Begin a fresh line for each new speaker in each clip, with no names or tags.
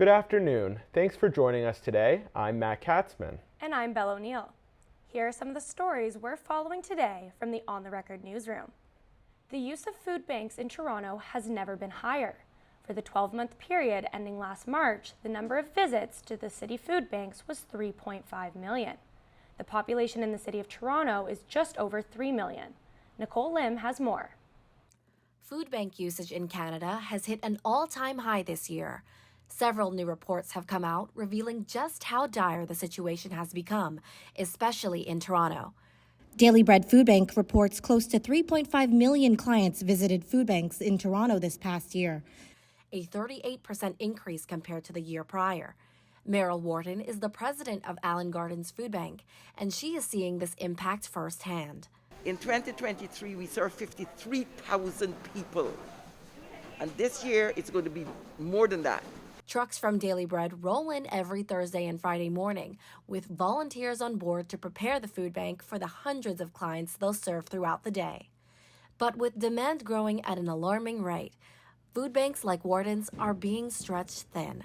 Good afternoon. Thanks for joining us today. I'm Matt Katzman.
And I'm Belle O'Neill. Here are some of the stories we're following today from the On the Record newsroom. The use of food banks in Toronto has never been higher. For the 12-month period ending last March, the number of visits to the city food banks was 3.5 million. The population in the city of Toronto is just over 3 million. Nicole Lim has more.
Food bank usage in Canada has hit an all-time high this year. Several new reports have come out revealing just how dire the situation has become, especially in Toronto.
Daily Bread Food Bank reports close to 3.5 million clients visited food banks in Toronto this past year,
a 38% increase compared to the year prior. Meryl Wharton is the president of Allen Gardens Food Bank, and she is seeing this impact firsthand.
In 2023, we served 53,000 people, and this year it's going to be more than that.
Trucks from Daily Bread roll in every Thursday and Friday morning, with volunteers on board to prepare the food bank for the hundreds of clients they'll serve throughout the day. But with demand growing at an alarming rate, food banks like Wharton's are being stretched thin.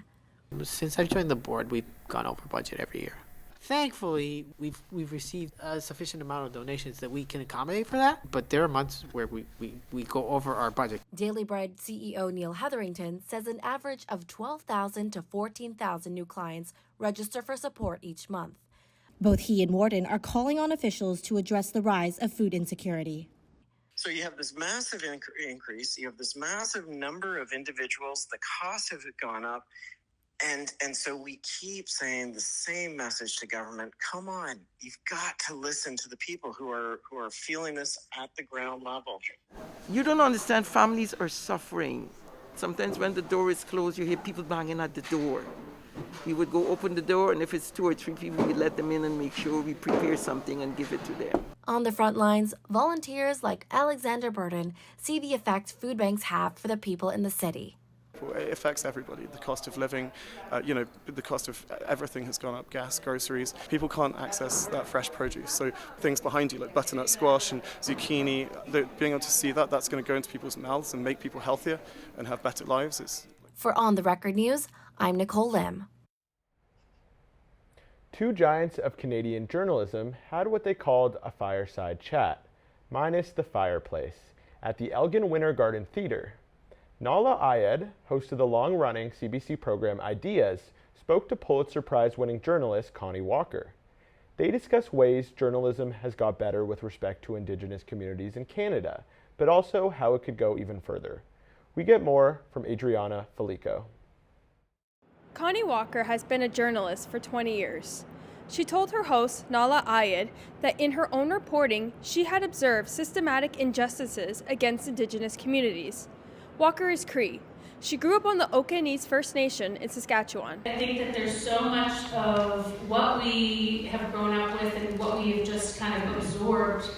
Since I've joined the board, we've gone over budget every year. Thankfully, we've received a sufficient amount of donations that we can accommodate for that, but there are months where we go over our budget.
Daily Bread CEO Neil Hetherington says an average of 12,000 to 14,000 new clients register for support each month.
Both he and Wharton are calling on officials to address the rise of food insecurity.
So you have this massive increase, you have this massive number of individuals, the costs have gone up, and so we keep saying the same message to government. Come on, you've got to listen to the people who are feeling this at the ground level.
You don't understand, families are suffering. Sometimes when the door is closed, you hear people banging at the door. We would go open the door, and if it's 2 or 3 people, we let them in and make sure we prepare something and give it to them.
On the front lines, volunteers like Alexander Burton see the effect food banks have for the people in the city.
It affects everybody. The cost of living, the cost of everything has gone up, gas, groceries. People can't access that fresh produce. So things behind you like butternut squash and zucchini, being able to see that's going to go into people's mouths and make people healthier and have better lives.
For On the Record News, I'm Nicole Lim.
Two giants of Canadian journalism had what they called a fireside chat, minus the fireplace, at the Elgin Winter Garden Theatre. Nala Ayed, host of the long-running CBC program Ideas, spoke to Pulitzer Prize-winning journalist Connie Walker. They discuss ways journalism has got better with respect to Indigenous communities in Canada, but also how it could go even further. We get more from Adriana Fallico.
Connie Walker has been a journalist for 20 years. She told her host, Nala Ayed, that in her own reporting, she had observed systematic injustices against Indigenous communities. Walker is Cree. She grew up on the Okanese First Nation in Saskatchewan.
I think that there's so much of what we have grown up with and what we have just kind of absorbed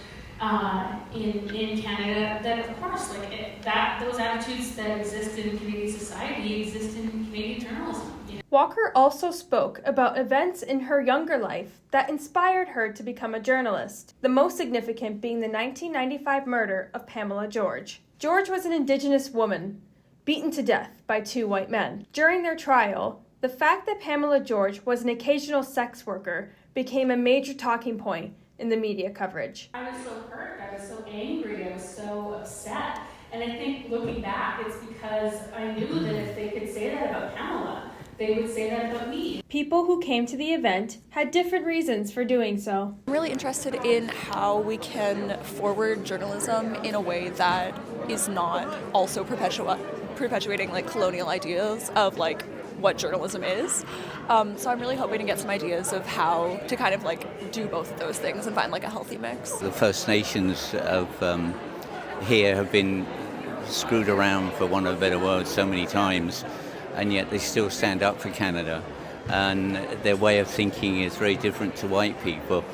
in Canada that, of course, those attitudes that exist in Canadian society exist in Canadian journalism.
Walker also spoke about events in her younger life that inspired her to become a journalist, the most significant being the 1995 murder of Pamela George. George was an Indigenous woman, beaten to death by 2 white men. During their trial, the fact that Pamela George was an occasional sex worker became a major talking point in the media coverage.
I was so hurt, I was so angry, I was so upset. And I think looking back, it's because I knew that if they could say that about Pamela, they would say that about me.
People who came to the event had different reasons for doing so.
I'm really interested in how we can forward journalism in a way that is not also perpetuating colonial ideas of what journalism is. So I'm really hoping to get some ideas of how to kind of do both of those things and find a healthy mix.
The First Nations of here have been screwed around, for want of a better word, so many times, and yet they still stand up for Canada. And their way of thinking is very different to white people.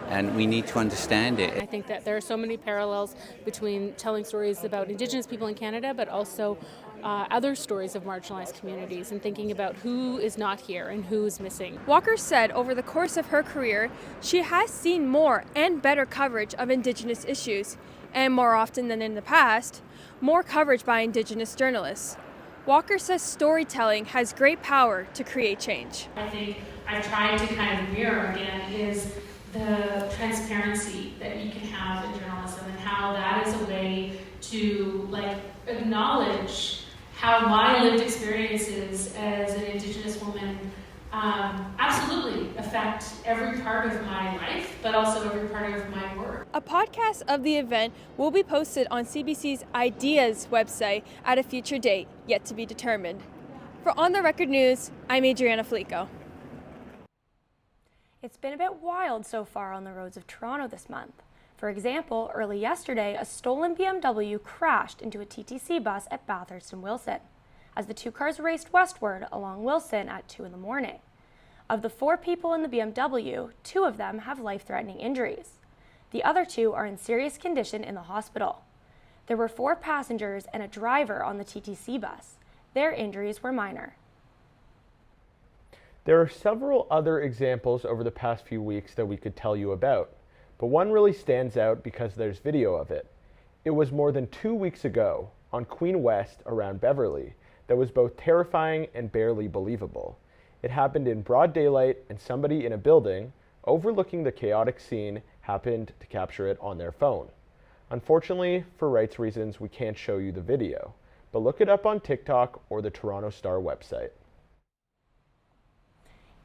And we need to understand it.
I think that there are so many parallels between telling stories about Indigenous people in Canada, but also other stories of marginalized communities and thinking about who is not here and who is missing.
Walker said over the course of her career, she has seen more and better coverage of Indigenous issues, and more often than in the past, more coverage by Indigenous journalists. Walker says storytelling has great power to create change.
I think I've tried to kind of mirror again is the transparency that you can have in journalism and how that is a way to acknowledge how my lived experiences as an Indigenous woman absolutely affect every part of my life, but also every part of my work.
A podcast of the event will be posted on CBC's Ideas website at a future date, yet to be determined. For On the Record News, I'm Adriana Fallico.
It's been a bit wild so far on the roads of Toronto this month. For example, early yesterday, a stolen BMW crashed into a TTC bus at Bathurst and Wilson, as the two cars raced westward along Wilson at 2 in the morning. Of the 4 people in the BMW, 2 of them have life-threatening injuries. The other 2 are in serious condition in the hospital. There were 4 passengers and a driver on the TTC bus. Their injuries were minor.
There are several other examples over the past few weeks that we could tell you about, but one really stands out because there's video of it. It was more than 2 weeks ago on Queen West around Beverly that was both terrifying and barely believable. It happened in broad daylight, and somebody in a building overlooking the chaotic scene happened to capture it on their phone. Unfortunately, for rights reasons, we can't show you the video, but look it up on TikTok or the Toronto Star website.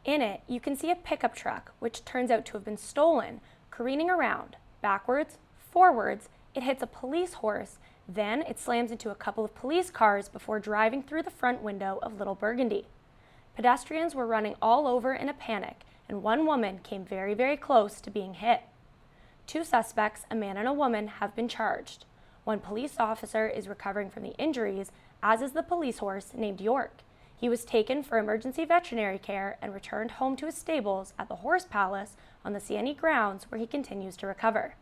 In it, you can see a pickup truck, which turns out to have been stolen, careening around. Backwards, forwards, it hits a police horse, then it slams into a couple of police cars before driving through the front window of Little Burgundy. Pedestrians were running all over in a panic, and one woman came very, very close to being hit. 2 suspects, a man and a woman, have been charged. One police officer is recovering from the injuries, as is the police horse named York. He was taken for emergency veterinary care and returned home to his stables at the Horse Palace on the CNE grounds, where he continues to recover.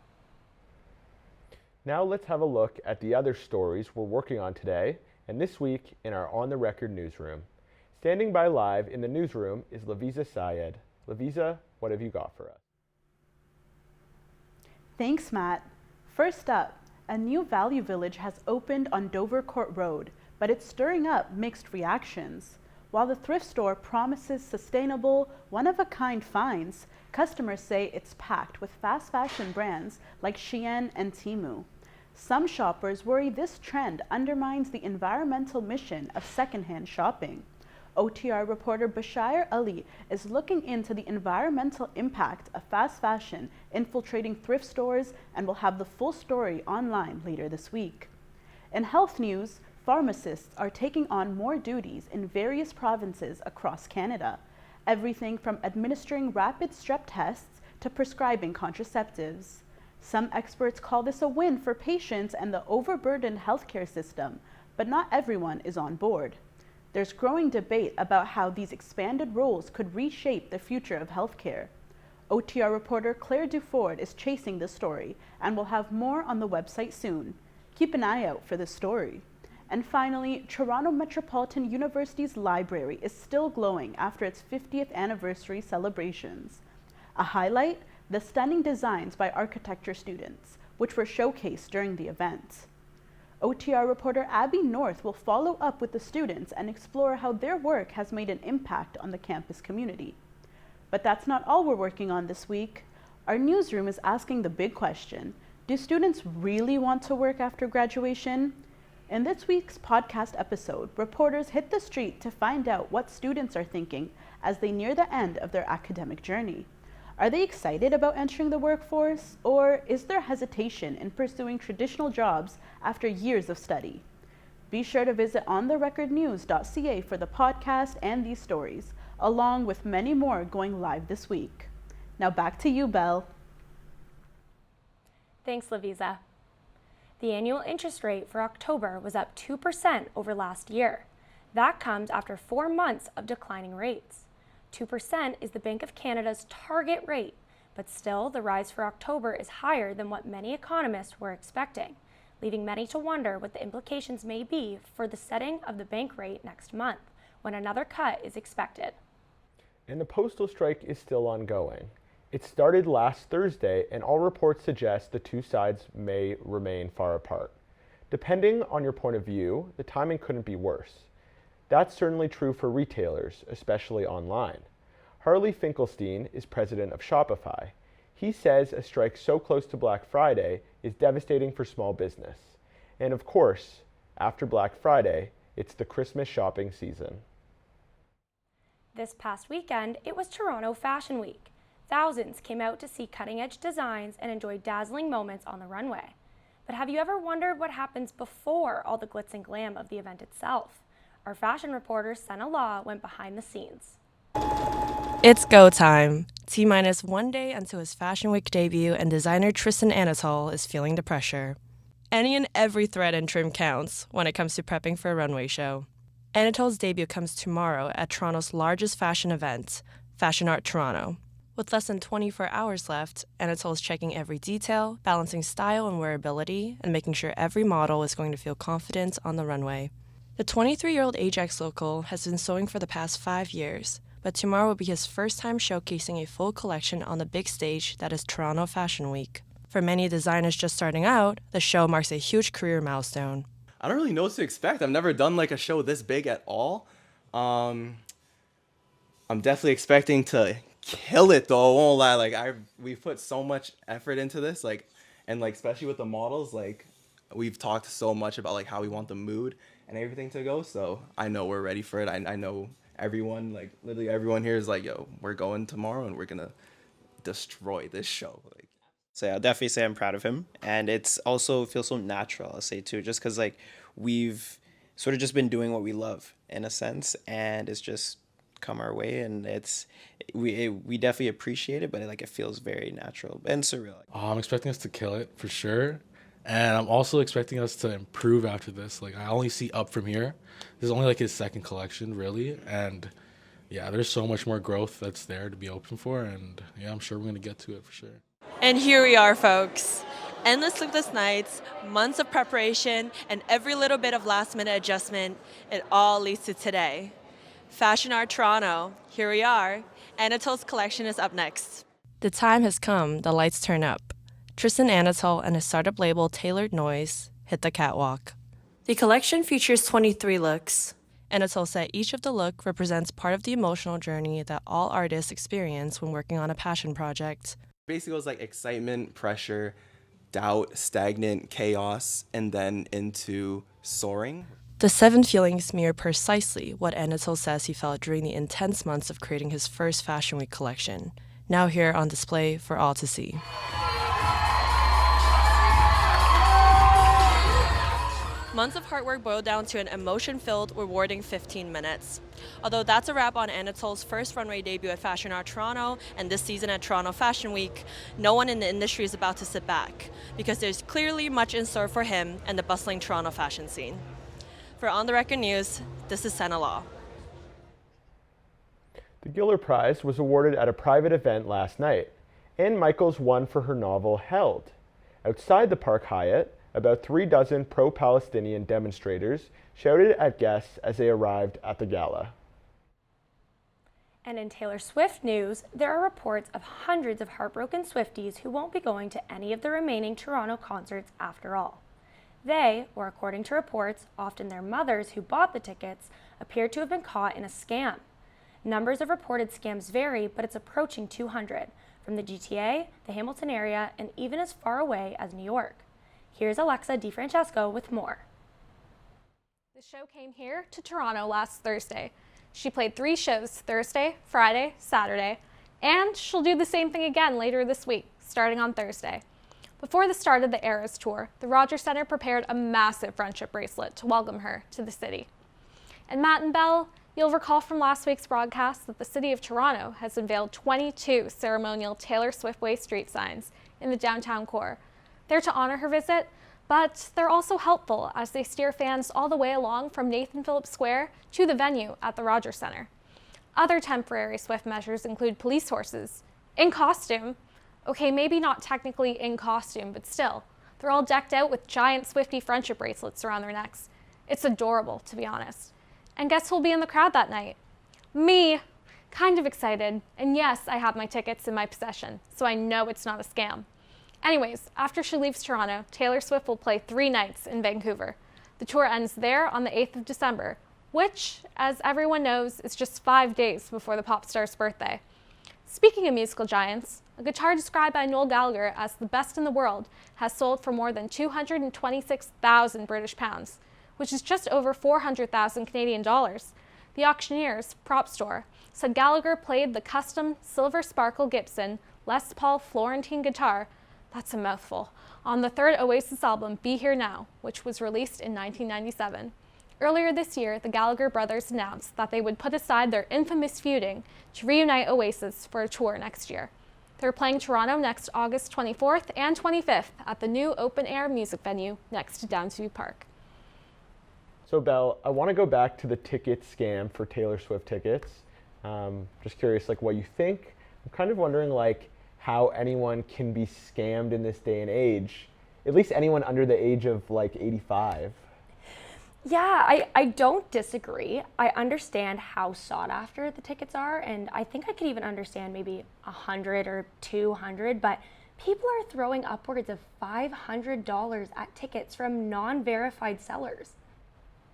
Now let's have a look at the other stories we're working on today and this week in our On the Record newsroom. Standing by live in the newsroom is Laviza Syed. Laviza, what have you got for us?
Thanks, Matt. First up, a new value village has opened on Dover Court Road, but it's stirring up mixed reactions. While the thrift store promises sustainable, one-of-a-kind finds, customers say it's packed with fast fashion brands like Shein and Temu. Some shoppers worry this trend undermines the environmental mission of secondhand shopping. OTR reporter Bashir Ali is looking into the environmental impact of fast fashion infiltrating thrift stores and will have the full story online later this week. In health news, pharmacists are taking on more duties in various provinces across Canada, everything from administering rapid strep tests to prescribing contraceptives. Some experts call this a win for patients and the overburdened healthcare system, but not everyone is on board. There's growing debate about how these expanded roles could reshape the future of healthcare. OTR reporter Claire Duford is chasing the story and will have more on the website soon. Keep an eye out for this story. And finally, Toronto Metropolitan University's library is still glowing after its 50th anniversary celebrations. A highlight, the stunning designs by architecture students, which were showcased during the event. OTR reporter Abby North will follow up with the students and explore how their work has made an impact on the campus community. But that's not all we're working on this week. Our newsroom is asking the big question: do students really want to work after graduation? In this week's podcast episode, reporters hit the street to find out what students are thinking as they near the end of their academic journey. Are they excited about entering the workforce, or is there hesitation in pursuing traditional jobs after years of study? Be sure to visit ontherecordnews.ca for the podcast and these stories, along with many more going live this week. Now back to you, Belle.
Thanks, Laviza. The annual interest rate for October was up 2% over last year. That comes after 4 months of declining rates. 2% is the Bank of Canada's target rate, but still the rise for October is higher than what many economists were expecting, leaving many to wonder what the implications may be for the setting of the bank rate next month, when another cut is expected.
And the postal strike is still ongoing. It started last Thursday, and all reports suggest the two sides may remain far apart. Depending on your point of view, the timing couldn't be worse. That's certainly true for retailers, especially online. Harley Finkelstein is president of Shopify. He says a strike so close to Black Friday is devastating for small business. And of course, after Black Friday, it's the Christmas shopping season.
This past weekend, it was Toronto Fashion Week. Thousands came out to see cutting-edge designs and enjoy dazzling moments on the runway. But have you ever wondered what happens before all the glitz and glam of the event itself? Our fashion reporter, Sena Law, went behind the scenes.
It's go time. T-minus 1 day until his Fashion Week debut, and designer Tristan Anatol is feeling the pressure. Any and every thread and trim counts when it comes to prepping for a runway show. Anatol's debut comes tomorrow at Toronto's largest fashion event, Fashion Art Toronto. With less than 24 hours left, Anatol is checking every detail, balancing style and wearability, and making sure every model is going to feel confident on the runway. The 23-year-old Ajax local has been sewing for the past 5 years, but tomorrow will be his first time showcasing a full collection on the big stage that is Toronto Fashion Week. For many designers just starting out, the show marks a huge career milestone.
I don't really know what to expect. I've never done like a show this big at all. I'm definitely expecting to kill it though. I won't lie. Like we've put so much effort into this, and especially with the models, we've talked so much about how we want the mood and everything to go. So I know we're ready for it. I know everyone, literally everyone here is yo, we're going tomorrow and we're gonna destroy this show.
So yeah, I'll definitely say I'm proud of him, and it's also feels so natural, I'll say too, just because we've sort of just been doing what we love in a sense, and it's just come our way, and we definitely appreciate it, but it feels very natural and surreal.
I'm expecting us to kill it for sure, and I'm also expecting us to improve after this. I only see up from here. This is only his second collection really, and yeah, there's so much more growth that's there to be open for, and yeah, I'm sure we're gonna get to it for sure.
And here we are, folks. Endless sleepless nights, months of preparation, and every little bit of last-minute adjustment, it all leads to today. Fashion Art Toronto, here we are. Anatol's collection is up next. The time has come, the lights turn up. Tristan Anatol and his startup label Tailored Noise hit the catwalk. The collection features 23 looks. Anatol said each of the look represents part of the emotional journey that all artists experience when working on a passion project.
Basically, it was excitement, pressure, doubt, stagnant, chaos, and then into soaring.
The 7 feelings mirror precisely what Anatol says he felt during the intense months of creating his first Fashion Week collection, now here on display for all to see. Months of hard work boiled down to an emotion-filled, rewarding 15 minutes. Although that's a wrap on Anatol's first runway debut at Fashion Art Toronto and this season at Toronto Fashion Week, no one in the industry is about to sit back, because there's clearly much in store for him and the bustling Toronto fashion scene. For On the Record News, this is Sena Law.
The Giller Prize was awarded at a private event last night. Ann Michaels won for her novel Held. Outside the Park Hyatt, about 36 pro-Palestinian demonstrators shouted at guests as they arrived at the gala.
And in Taylor Swift news, there are reports of hundreds of heartbroken Swifties who won't be going to any of the remaining Toronto concerts after all. They, or according to reports, often their mothers who bought the tickets, appear to have been caught in a scam. Numbers of reported scams vary, but it's approaching 200, from the GTA, the Hamilton area, and even as far away as New York. Here's Alexa DiFrancesco with more.
The show came here to Toronto last Thursday. She played 3 shows Thursday, Friday, Saturday, and she'll do the same thing again later this week, starting on Thursday. Before the start of the Eras Tour, the Rogers Centre prepared a massive friendship bracelet to welcome her to the city. And Matt and Belle, you'll recall from last week's broadcast that the City of Toronto has unveiled 22 ceremonial Taylor Swift Way street signs in the downtown core. They're to honor her visit, but they're also helpful as they steer fans all the way along from Nathan Phillips Square to the venue at the Rogers Centre. Other temporary Swift measures include police horses, in costume. Okay, maybe not technically in costume, but still. They're all decked out with giant Swiftie friendship bracelets around their necks. It's adorable, to be honest. And guess who'll be in the crowd that night? Me! Kind of excited. And yes, I have my tickets in my possession, so I know it's not a scam. Anyways, after she leaves Toronto, Taylor Swift will play 3 nights in Vancouver. The tour ends there on the 8th of December, which, as everyone knows, is just 5 days before the pop star's birthday. Speaking of musical giants, a guitar described by Noel Gallagher as the best in the world has sold for more than 226,000 British pounds, which is just over 400,000 Canadian dollars. The auctioneer's prop store said Gallagher played the custom silver sparkle Gibson Les Paul Florentine guitar, that's a mouthful, on the third Oasis album, Be Here Now, which was released in 1997. Earlier this year, the Gallagher brothers announced that they would put aside their infamous feuding to reunite Oasis for a tour next year. They're playing Toronto next August 24th and 25th at the new open-air music venue next to Downsview Park.
So, Belle, I want to go back to the ticket scam for Taylor Swift tickets. Just curious, what you think. I'm kind of wondering, how anyone can be scammed in this day and age, at least anyone under the age of, 85.
Yeah, I don't disagree. I understand how sought after the tickets are, and I think I could even understand maybe 100 or 200, but people are throwing upwards of $500 at tickets from non-verified sellers.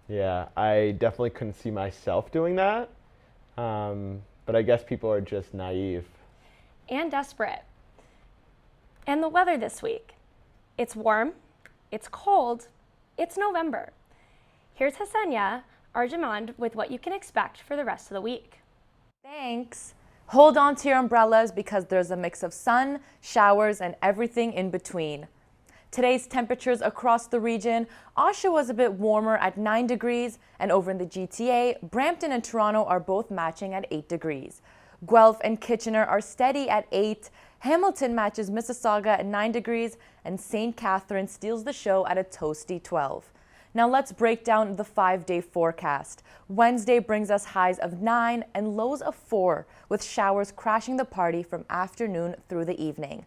Yeah, I definitely couldn't see myself doing that, but I guess people are just naive.
And desperate. And the weather this week. It's warm, it's cold, it's November. Here's Hssena Arjmand with what you can expect for the rest of the week.
Thanks. Hold on to your umbrellas because there's a mix of sun, showers, and everything in between. Today's temperatures across the region, Oshawa was a bit warmer at 9 degrees, and over in the GTA, Brampton and Toronto are both matching at 8 degrees. Guelph and Kitchener are steady at 8, Hamilton matches Mississauga at 9 degrees, and St. Catherine steals the show at a toasty 12. Now let's break down the 5-day forecast. Wednesday brings us highs of 9 and lows of 4, with showers crashing the party from afternoon through the evening.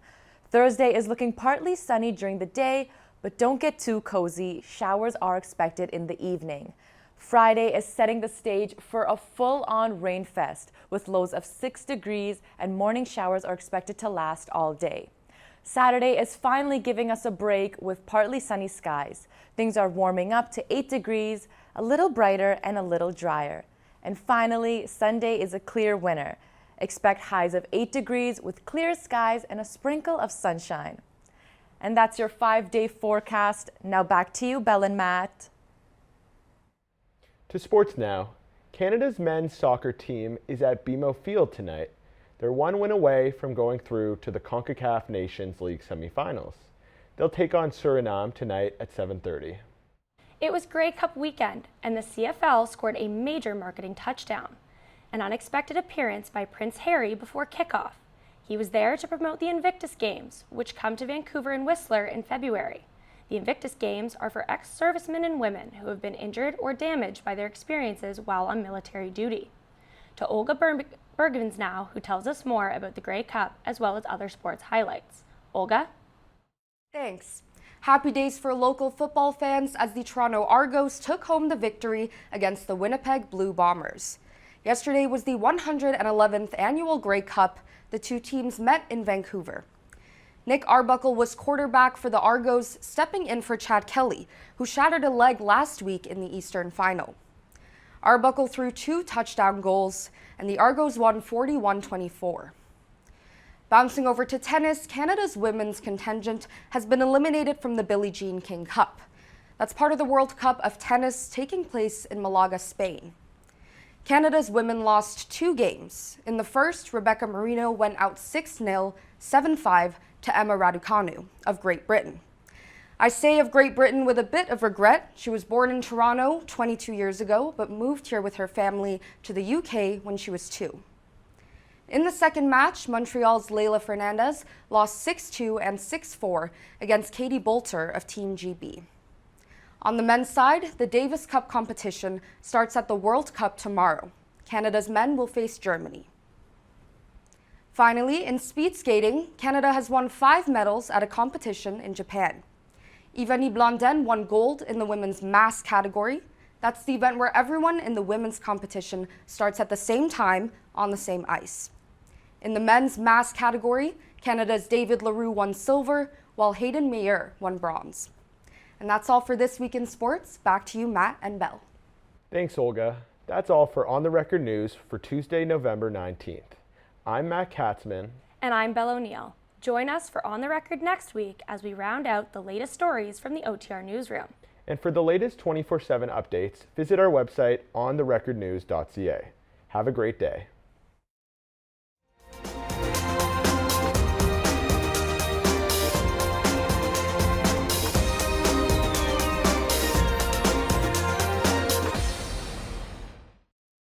Thursday is looking partly sunny during the day, but don't get too cozy. Showers are expected in the evening. Friday is setting the stage for a full-on rain fest, with lows of 6 degrees and morning showers are expected to last all day. Saturday is finally giving us a break with partly sunny skies. Things are warming up to 8 degrees, a little brighter and a little drier. And finally, Sunday is a clear winner. Expect highs of 8 degrees with clear skies and a sprinkle of sunshine. And that's your 5-day forecast. Now back to you, Belle and Matt.
To sports now. Canada's men's soccer team is at BMO Field tonight. They're one win away from going through to the CONCACAF Nations League semifinals. They'll take on Suriname tonight at 7:30.
It was Grey Cup weekend, and the CFL scored a major marketing touchdown. An unexpected appearance by Prince Harry before kickoff. He was there to promote the Invictus Games, which come to Vancouver and Whistler in February. The Invictus Games are for ex-servicemen and women who have been injured or damaged by their experiences while on military duty. To Olga Bergmans now, who tells us more about the Grey Cup as well as other sports highlights. Olga?
Thanks. Happy days for local football fans as the Toronto Argos took home the victory against the Winnipeg Blue Bombers. Yesterday was the 111th annual Grey Cup. The two teams met in Vancouver. Nick Arbuckle was quarterback for the Argos, stepping in for Chad Kelly, who shattered a leg last week in the Eastern Final. Arbuckle threw 2 touchdown goals, and the Argos won 41-24. Bouncing over to tennis, Canada's women's contingent has been eliminated from the Billie Jean King Cup. That's part of the World Cup of Tennis taking place in Malaga, Spain. Canada's women lost 2 games. In the first, Rebecca Marino went out 6-0, 7-5 to Emma Raducanu of Great Britain. I say of Great Britain with a bit of regret. She was born in Toronto 22 years ago, but moved here with her family to the UK when she was 2. In the second match, Montreal's Leila Fernandez lost 6-2 and 6-4 against Katie Bolter of Team GB. On the men's side, the Davis Cup competition starts at the World Cup tomorrow. Canada's men will face Germany. Finally, in speed skating, Canada has won 5 medals at a competition in Japan. Ivani Blondin won gold in the women's mass category. That's the event where everyone in the women's competition starts at the same time on the same ice. In the men's mass category, Canada's David Leroux won silver, while Hayden Mayer won bronze. And that's all for this week in sports. Back to you, Matt and Belle.
Thanks, Olga. That's all for On the Record News for Tuesday, November 19th. I'm Matt Katzman.
And I'm Belle O'Neill. Join us for On the Record next week as we round out the latest stories from the OTR newsroom.
And for the latest 24/7 updates, visit our website ontherecordnews.ca. Have a great day.